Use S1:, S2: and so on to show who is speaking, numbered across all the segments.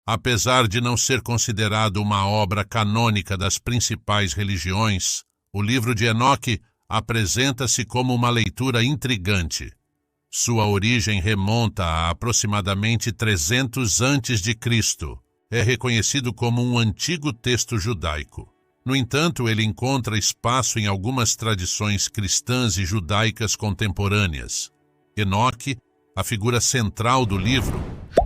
S1: Apesar de não ser considerado uma obra canônica das principais religiões, o livro de Enoque apresenta-se como uma leitura intrigante. Sua origem remonta a aproximadamente 300 a.C. É reconhecido como um antigo texto judaico. No entanto, ele encontra espaço em algumas tradições cristãs e judaicas contemporâneas. Enoque, a figura central do livro,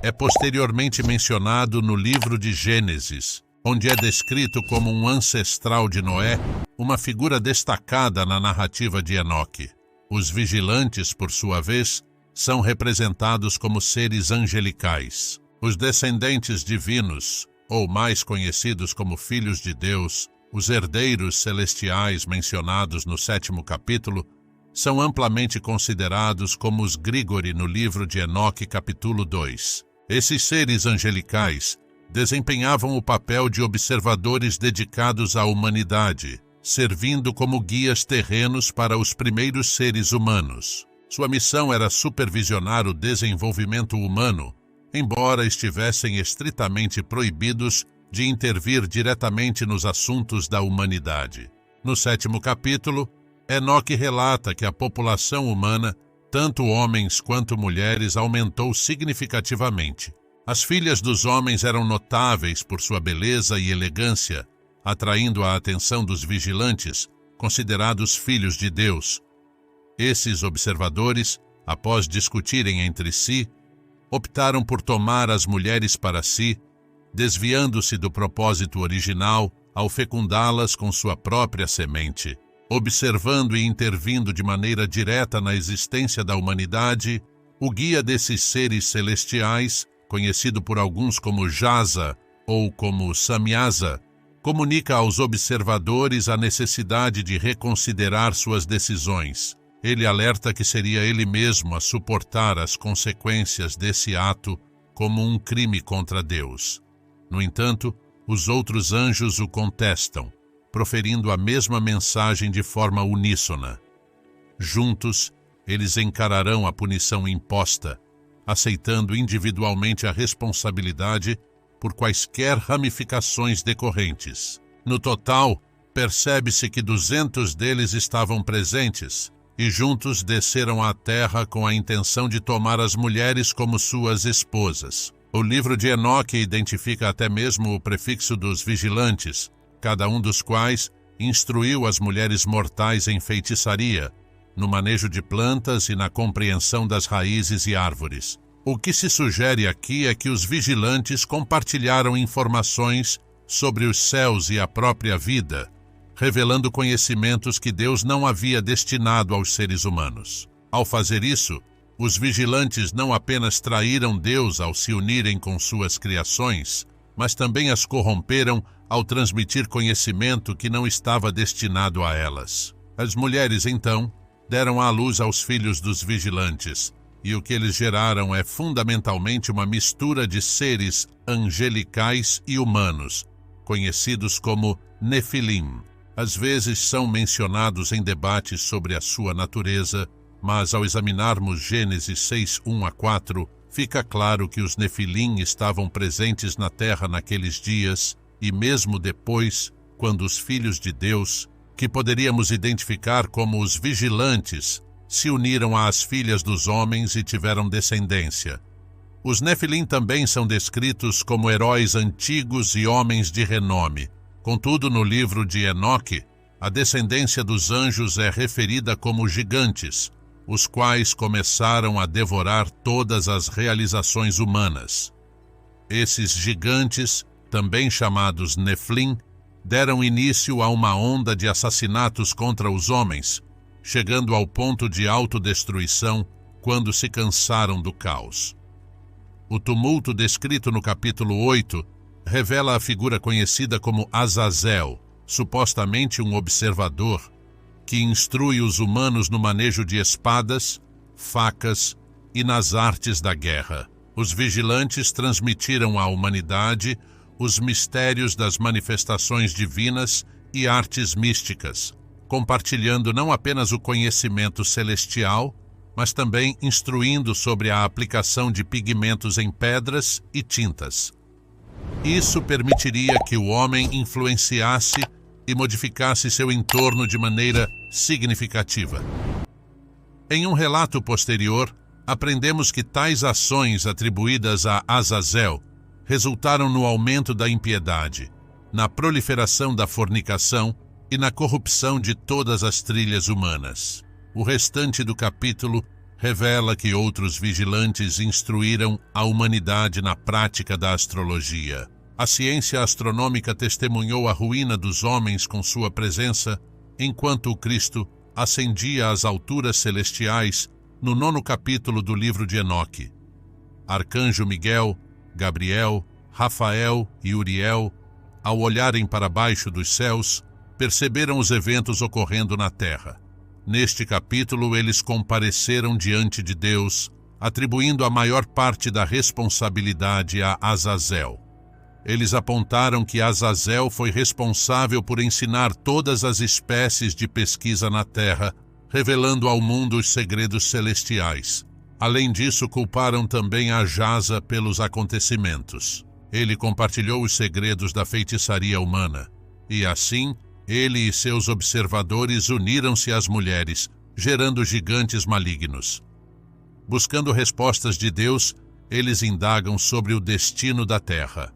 S1: é posteriormente mencionado no livro de Gênesis, onde é descrito como um ancestral de Noé, uma figura destacada na narrativa de Enoque. Os vigilantes, por sua vez, são representados como seres angelicais. Os descendentes divinos, ou mais conhecidos como filhos de Deus, os herdeiros celestiais mencionados no 7º capítulo, são amplamente considerados como os Grigori no livro de Enoque, capítulo 2. Esses seres angelicais desempenhavam o papel de observadores dedicados à humanidade, servindo como guias terrenos para os primeiros seres humanos. Sua missão era supervisionar o desenvolvimento humano, embora estivessem estritamente proibidos de intervir diretamente nos assuntos da humanidade. No 7º capítulo, Enoque relata que a população humana, tanto homens quanto mulheres, aumentou significativamente. As filhas dos homens eram notáveis por sua beleza e elegância, atraindo a atenção dos vigilantes, considerados filhos de Deus. Esses observadores, após discutirem entre si, optaram por tomar as mulheres para si, desviando-se do propósito original ao fecundá-las com sua própria semente. Observando e intervindo de maneira direta na existência da humanidade, o guia desses seres celestiais, conhecido por alguns como Jasa ou como Samyaza, comunica aos observadores a necessidade de reconsiderar suas decisões. Ele alerta que seria ele mesmo a suportar as consequências desse ato como um crime contra Deus. No entanto, os outros anjos o contestam, proferindo a mesma mensagem de forma uníssona. Juntos, eles encararão a punição imposta, aceitando individualmente a responsabilidade por quaisquer ramificações decorrentes. No total, percebe-se que 200 deles estavam presentes e juntos desceram à terra com a intenção de tomar as mulheres como suas esposas. O livro de Enoque identifica até mesmo o prefixo dos vigilantes, cada um dos quais instruiu as mulheres mortais em feitiçaria, no manejo de plantas e na compreensão das raízes e árvores. O que se sugere aqui é que os vigilantes compartilharam informações sobre os céus e a própria vida, revelando conhecimentos que Deus não havia destinado aos seres humanos. Ao fazer isso, os vigilantes não apenas traíram Deus ao se unirem com suas criações, mas também as corromperam ao transmitir conhecimento que não estava destinado a elas. As mulheres, então, deram à luz aos filhos dos vigilantes, e o que eles geraram é fundamentalmente uma mistura de seres angelicais e humanos, conhecidos como Nefilim. Às vezes são mencionados em debates sobre a sua natureza, mas ao examinarmos Gênesis 6, 1-4, fica claro que os Nefilim estavam presentes na terra naqueles dias e mesmo depois, quando os filhos de Deus, que poderíamos identificar como os vigilantes, se uniram às filhas dos homens e tiveram descendência. Os Nefilim também são descritos como heróis antigos e homens de renome. Contudo, no livro de Enoque, a descendência dos anjos é referida como gigantes, os quais começaram a devorar todas as realizações humanas. Esses gigantes, também chamados Neflim, deram início a uma onda de assassinatos contra os homens, chegando ao ponto de autodestruição quando se cansaram do caos. O tumulto descrito no capítulo 8 revela a figura conhecida como Azazel, supostamente um observador, que instrui os humanos no manejo de espadas, facas e nas artes da guerra. Os vigilantes transmitiram à humanidade os mistérios das manifestações divinas e artes místicas, compartilhando não apenas o conhecimento celestial, mas também instruindo sobre a aplicação de pigmentos em pedras e tintas. Isso permitiria que o homem influenciasse e modificasse seu entorno de maneira significativa. Em um relato posterior, aprendemos que tais ações atribuídas a Azazel resultaram no aumento da impiedade, na proliferação da fornicação e na corrupção de todas as trilhas humanas. O restante do capítulo revela que outros vigilantes instruíram a humanidade na prática da astrologia. A ciência astronômica testemunhou a ruína dos homens com sua presença, enquanto o Cristo ascendia às alturas celestiais no 9º capítulo do livro de Enoque. Arcanjo Miguel, Gabriel, Rafael e Uriel, ao olharem para baixo dos céus, perceberam os eventos ocorrendo na terra. Neste capítulo, eles compareceram diante de Deus, atribuindo a maior parte da responsabilidade a Azazel. Eles apontaram que Azazel foi responsável por ensinar todas as espécies de pesquisa na terra, revelando ao mundo os segredos celestiais. Além disso, culparam também a Jaza pelos acontecimentos. Ele compartilhou os segredos da feitiçaria humana, e assim, ele e seus observadores uniram-se às mulheres, gerando gigantes malignos. Buscando respostas de Deus, eles indagam sobre o destino da terra.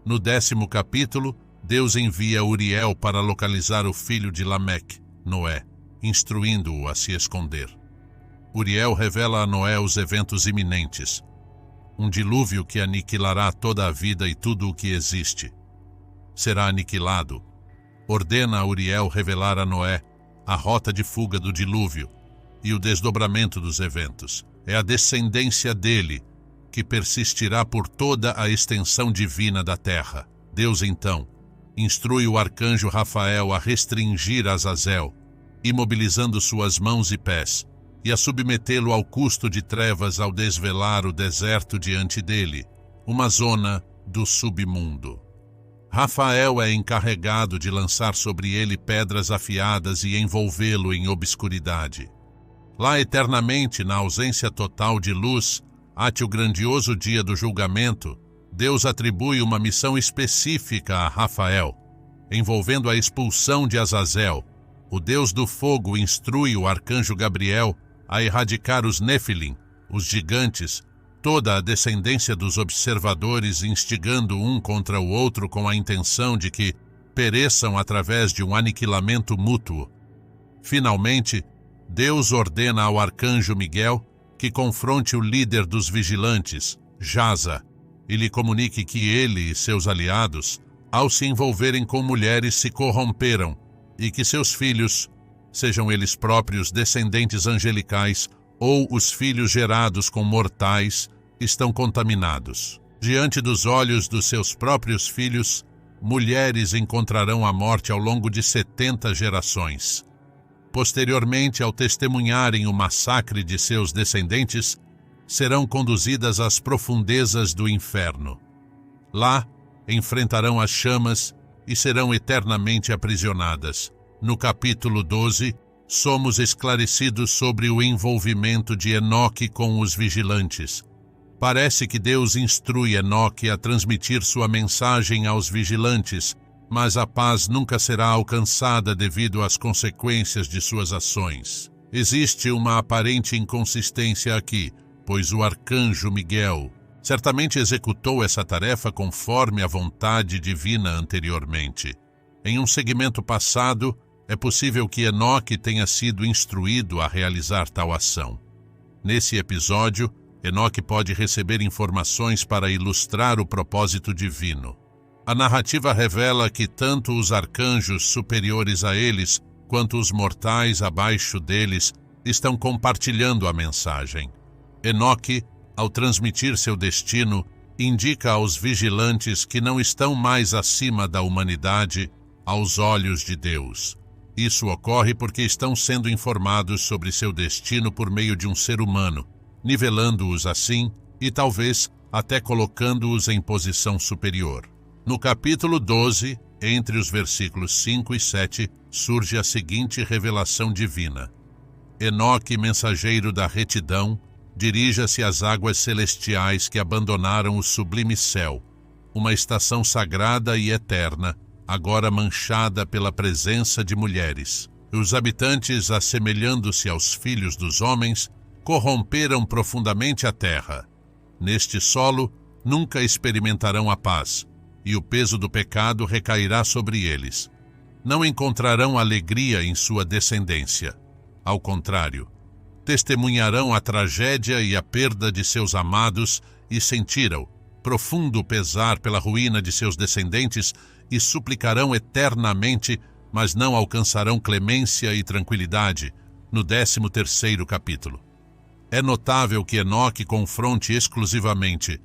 S1: No 10º capítulo, Deus envia Uriel para localizar o filho de Lameque, Noé, instruindo-o a se esconder. Uriel revela a Noé os eventos iminentes. Um dilúvio que aniquilará toda a vida e tudo o que existe. Será aniquilado. Ordena a Uriel revelar a Noé a rota de fuga do dilúvio e o desdobramento dos eventos. É a descendência dele que persistirá por toda a extensão divina da terra. Deus, então, instrui o arcanjo Rafael a restringir Azazel, imobilizando suas mãos e pés, e a submetê-lo ao custo de trevas ao desvelar o deserto diante dele, uma zona do submundo. Rafael é encarregado de lançar sobre ele pedras afiadas e envolvê-lo em obscuridade. Lá eternamente, na ausência total de luz, ante o grandioso dia do julgamento, Deus atribui uma missão específica a Rafael, envolvendo a expulsão de Azazel. O Deus do fogo instrui o arcanjo Gabriel a erradicar os Nefilim, os gigantes, toda a descendência dos observadores, instigando um contra o outro com a intenção de que pereçam através de um aniquilamento mútuo. Finalmente, Deus ordena ao arcanjo Miguel que confronte o líder dos vigilantes, Jaza, e lhe comunique que ele e seus aliados, ao se envolverem com mulheres, se corromperam, e que seus filhos, sejam eles próprios descendentes angelicais ou os filhos gerados com mortais, estão contaminados. Diante dos olhos dos seus próprios filhos, mulheres encontrarão a morte ao longo de 70 gerações. Posteriormente, ao testemunharem o massacre de seus descendentes, serão conduzidas às profundezas do inferno. Lá, enfrentarão as chamas e serão eternamente aprisionadas. No capítulo 12, somos esclarecidos sobre o envolvimento de Enoque com os vigilantes. Parece que Deus instrui Enoque a transmitir sua mensagem aos vigilantes, mas a paz nunca será alcançada devido às consequências de suas ações. Existe uma aparente inconsistência aqui, pois o arcanjo Miguel certamente executou essa tarefa conforme a vontade divina anteriormente. Em um segmento passado, é possível que Enoque tenha sido instruído a realizar tal ação. Nesse episódio, Enoque pode receber informações para ilustrar o propósito divino. A narrativa revela que tanto os arcanjos superiores a eles, quanto os mortais abaixo deles, estão compartilhando a mensagem. Enoque, ao transmitir seu destino, indica aos vigilantes que não estão mais acima da humanidade aos olhos de Deus. Isso ocorre porque estão sendo informados sobre seu destino por meio de um ser humano, nivelando-os assim e talvez até colocando-os em posição superior. No capítulo 12, entre os versículos 5 e 7, surge a seguinte revelação divina. Enoque, mensageiro da retidão, dirija-se às águas celestiais que abandonaram o sublime céu, uma estação sagrada e eterna, agora manchada pela presença de mulheres. Os habitantes, assemelhando-se aos filhos dos homens, corromperam profundamente a terra. Neste solo, nunca experimentarão a paz, e o peso do pecado recairá sobre eles. Não encontrarão alegria em sua descendência. Ao contrário, testemunharão a tragédia e a perda de seus amados e sentiram profundo pesar pela ruína de seus descendentes e suplicarão eternamente, mas não alcançarão clemência e tranquilidade, no 13º capítulo. É notável que Enoque confronte exclusivamente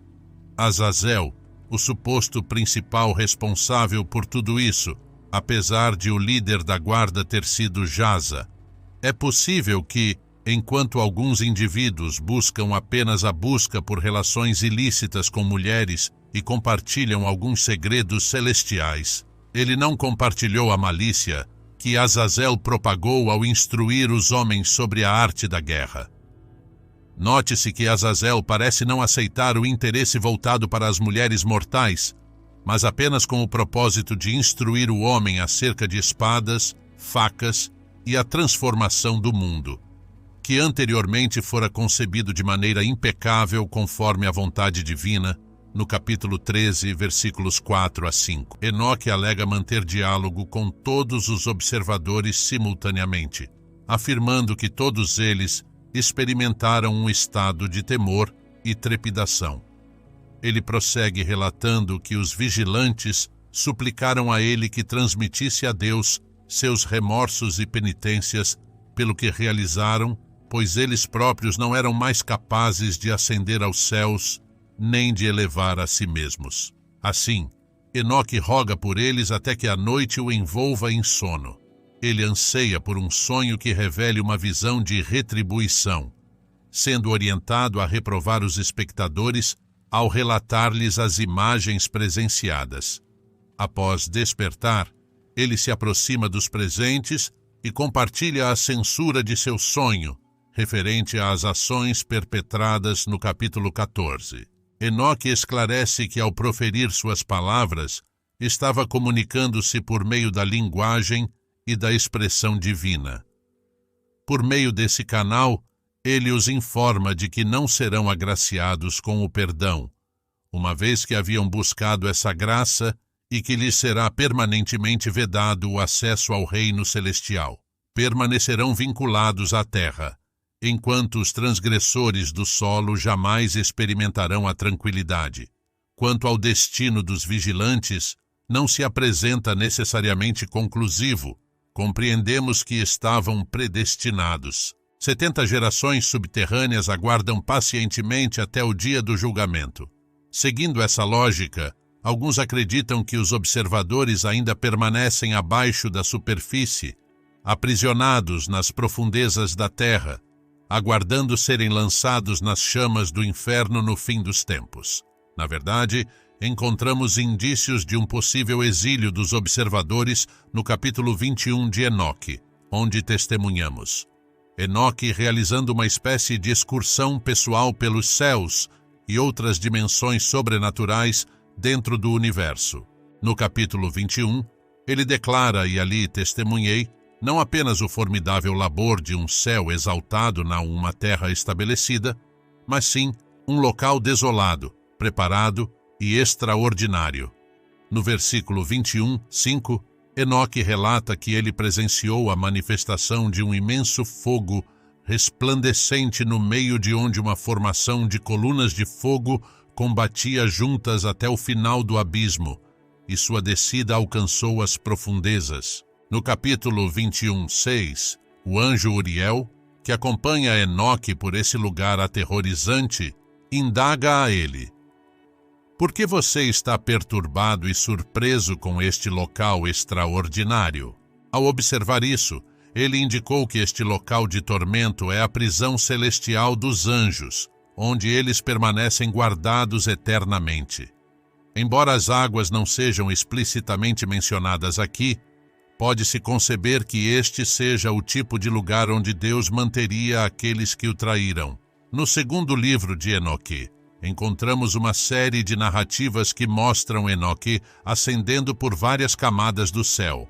S1: Azazel, o suposto principal responsável por tudo isso, apesar de o líder da guarda ter sido Jaza. É possível que, enquanto alguns indivíduos buscam apenas a busca por relações ilícitas com mulheres e compartilham alguns segredos celestiais, ele não compartilhou a malícia que Azazel propagou ao instruir os homens sobre a arte da guerra. Note-se que Azazel parece não aceitar o interesse voltado para as mulheres mortais, mas apenas com o propósito de instruir o homem acerca de espadas, facas e a transformação do mundo, que anteriormente fora concebido de maneira impecável conforme a vontade divina, no capítulo 13, versículos 4 a 5. Enoque alega manter diálogo com todos os observadores simultaneamente, afirmando que todos eles experimentaram um estado de temor e trepidação. Ele prossegue relatando que os vigilantes suplicaram a ele que transmitisse a Deus seus remorsos e penitências pelo que realizaram, pois eles próprios não eram mais capazes de ascender aos céus nem de elevar a si mesmos. Assim, Enoque roga por eles até que a noite o envolva em sono. Ele anseia por um sonho que revele uma visão de retribuição, sendo orientado a reprovar os espectadores ao relatar-lhes as imagens presenciadas. Após despertar, ele se aproxima dos presentes e compartilha a censura de seu sonho, referente às ações perpetradas no capítulo 14. Enoque esclarece que, ao proferir suas palavras, estava comunicando-se por meio da linguagem e da expressão divina. Por meio desse canal, ele os informa de que não serão agraciados com o perdão, uma vez que haviam buscado essa graça e que lhes será permanentemente vedado o acesso ao reino celestial. Permanecerão vinculados à terra, enquanto os transgressores do solo jamais experimentarão a tranquilidade. Quanto ao destino dos vigilantes, não se apresenta necessariamente conclusivo. Compreendemos que estavam predestinados. 70 gerações subterrâneas aguardam pacientemente até o dia do julgamento. Seguindo essa lógica, alguns acreditam que os observadores ainda permanecem abaixo da superfície, aprisionados nas profundezas da terra, aguardando serem lançados nas chamas do inferno no fim dos tempos. Na verdade, encontramos indícios de um possível exílio dos observadores no capítulo 21 de Enoque, onde testemunhamos Enoque realizando uma espécie de excursão pessoal pelos céus e outras dimensões sobrenaturais dentro do universo. No capítulo 21, ele declara, e ali testemunhei, não apenas o formidável labor de um céu exaltado na uma terra estabelecida, mas sim um local desolado, preparado e extraordinário. No versículo 21, 5, Enoque relata que ele presenciou a manifestação de um imenso fogo resplandecente no meio de onde uma formação de colunas de fogo combatia juntas até o final do abismo, e sua descida alcançou as profundezas. No capítulo 21, 6, o anjo Uriel, que acompanha Enoque por esse lugar aterrorizante, indaga a ele: "Por que você está perturbado e surpreso com este local extraordinário?" Ao observar isso, ele indicou que este local de tormento é a prisão celestial dos anjos, onde eles permanecem guardados eternamente. Embora as águas não sejam explicitamente mencionadas aqui, pode-se conceber que este seja o tipo de lugar onde Deus manteria aqueles que o traíram. No segundo livro de Enoque, encontramos uma série de narrativas que mostram Enoque ascendendo por várias camadas do céu.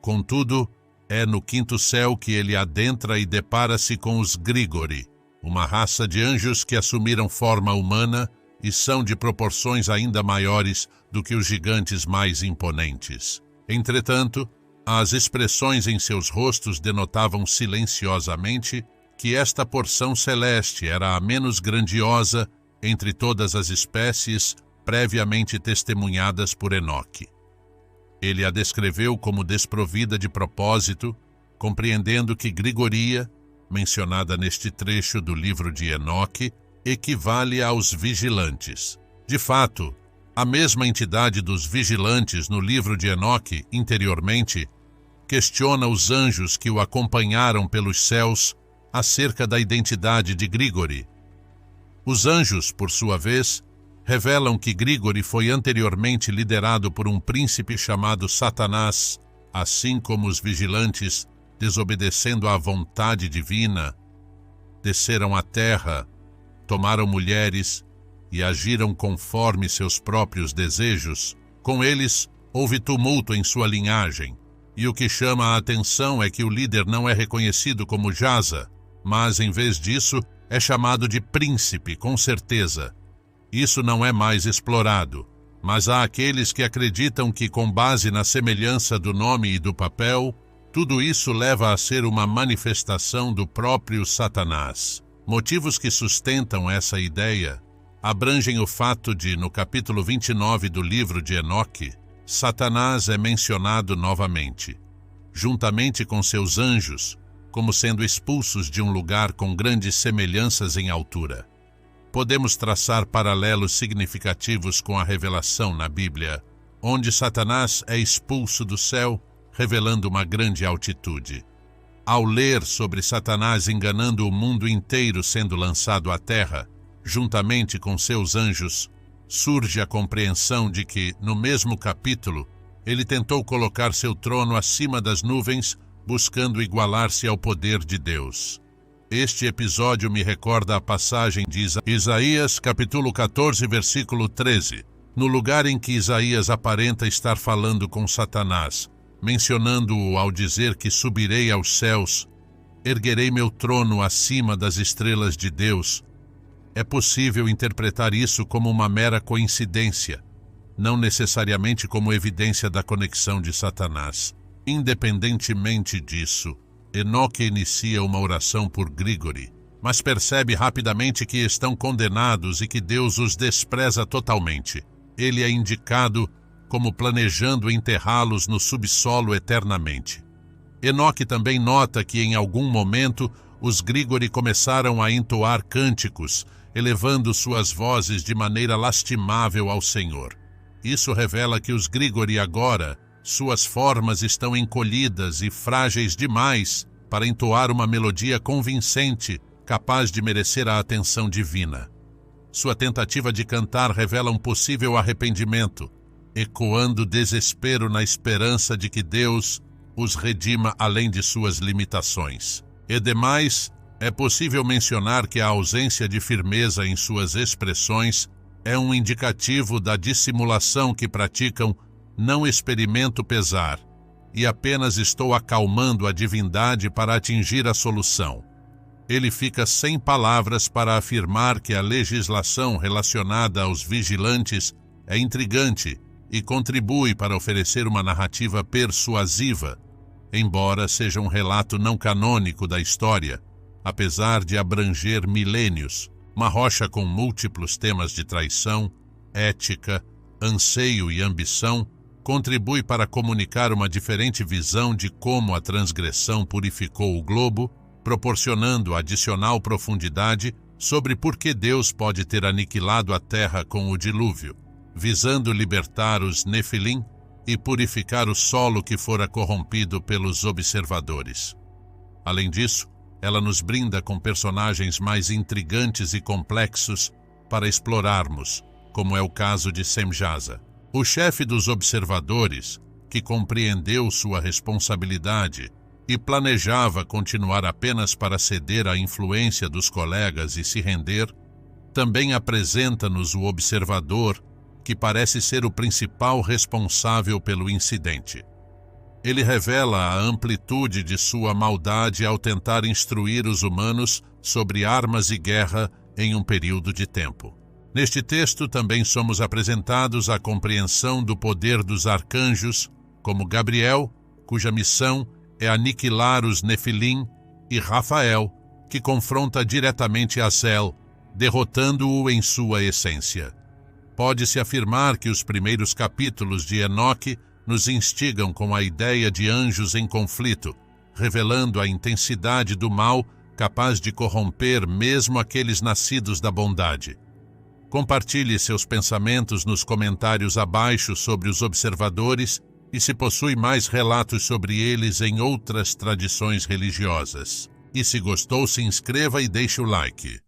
S1: Contudo, é no quinto céu que ele adentra e depara-se com os Grígori, uma raça de anjos que assumiram forma humana e são de proporções ainda maiores do que os gigantes mais imponentes. Entretanto, as expressões em seus rostos denotavam silenciosamente que esta porção celeste era a menos grandiosa entre todas as espécies previamente testemunhadas por Enoque. Ele a descreveu como desprovida de propósito, compreendendo que Grigoria, mencionada neste trecho do livro de Enoque, equivale aos vigilantes. De fato, a mesma entidade dos vigilantes no livro de Enoque, interiormente, questiona os anjos que o acompanharam pelos céus acerca da identidade de Grigori. Os anjos, por sua vez, revelam que Grigori foi anteriormente liderado por um príncipe chamado Satanás, assim como os vigilantes, desobedecendo à vontade divina, desceram à terra, tomaram mulheres e agiram conforme seus próprios desejos. Com eles, houve tumulto em sua linhagem, e o que chama a atenção é que o líder não é reconhecido como Jaza, mas, em vez disso, é chamado de príncipe, com certeza. Isso não é mais explorado, mas há aqueles que acreditam que, com base na semelhança do nome e do papel, tudo isso leva a ser uma manifestação do próprio Satanás. Motivos que sustentam essa ideia abrangem o fato de, no capítulo 29 do livro de Enoque, Satanás é mencionado novamente, juntamente com seus anjos, como sendo expulsos de um lugar com grandes semelhanças em altura. Podemos traçar paralelos significativos com a revelação na Bíblia, onde Satanás é expulso do céu, revelando uma grande altitude. Ao ler sobre Satanás enganando o mundo inteiro sendo lançado à terra, juntamente com seus anjos, surge a compreensão de que, no mesmo capítulo, ele tentou colocar seu trono acima das nuvens, buscando igualar-se ao poder de Deus. Este episódio me recorda a passagem de Isaías, capítulo 14, versículo 13, no lugar em que Isaías aparenta estar falando com Satanás, mencionando-o ao dizer que subirei aos céus, erguerei meu trono acima das estrelas de Deus. É possível interpretar isso como uma mera coincidência, não necessariamente como evidência da conexão de Satanás. Independentemente disso, Enoque inicia uma oração por Grigori, mas percebe rapidamente que estão condenados e que Deus os despreza totalmente. Ele é indicado como planejando enterrá-los no subsolo eternamente. Enoque também nota que em algum momento os Grigori começaram a entoar cânticos, elevando suas vozes de maneira lastimável ao Senhor. Isso revela que os Grigori agora, suas formas estão encolhidas e frágeis demais para entoar uma melodia convincente, capaz de merecer a atenção divina. Sua tentativa de cantar revela um possível arrependimento, ecoando desespero na esperança de que Deus os redima além de suas limitações. E demais, é possível mencionar que a ausência de firmeza em suas expressões é um indicativo da dissimulação que praticam. Não experimento pesar, e apenas estou acalmando a divindade para atingir a solução. Ele fica sem palavras para afirmar que a legislação relacionada aos vigilantes é intrigante e contribui para oferecer uma narrativa persuasiva, embora seja um relato não canônico da história, apesar de abranger milênios, uma rocha com múltiplos temas de traição, ética, anseio e ambição, contribui para comunicar uma diferente visão de como a transgressão purificou o globo, proporcionando adicional profundidade sobre por que Deus pode ter aniquilado a terra com o dilúvio, visando libertar os Nefilim e purificar o solo que fora corrompido pelos observadores. Além disso, ela nos brinda com personagens mais intrigantes e complexos para explorarmos, como é o caso de Semjaza. O chefe dos observadores, que compreendeu sua responsabilidade e planejava continuar apenas para ceder à influência dos colegas e se render, também apresenta-nos o observador, que parece ser o principal responsável pelo incidente. Ele revela a amplitude de sua maldade ao tentar instruir os humanos sobre armas e guerra em um período de tempo. Neste texto também somos apresentados à compreensão do poder dos arcanjos, como Gabriel, cuja missão é aniquilar os Nefilim, e Rafael, que confronta diretamente Azel, derrotando-o em sua essência. Pode-se afirmar que os primeiros capítulos de Enoque nos instigam com a ideia de anjos em conflito, revelando a intensidade do mal capaz de corromper mesmo aqueles nascidos da bondade. Compartilhe seus pensamentos nos comentários abaixo sobre os observadores e se possui mais relatos sobre eles em outras tradições religiosas. E se gostou, se inscreva e deixe o like.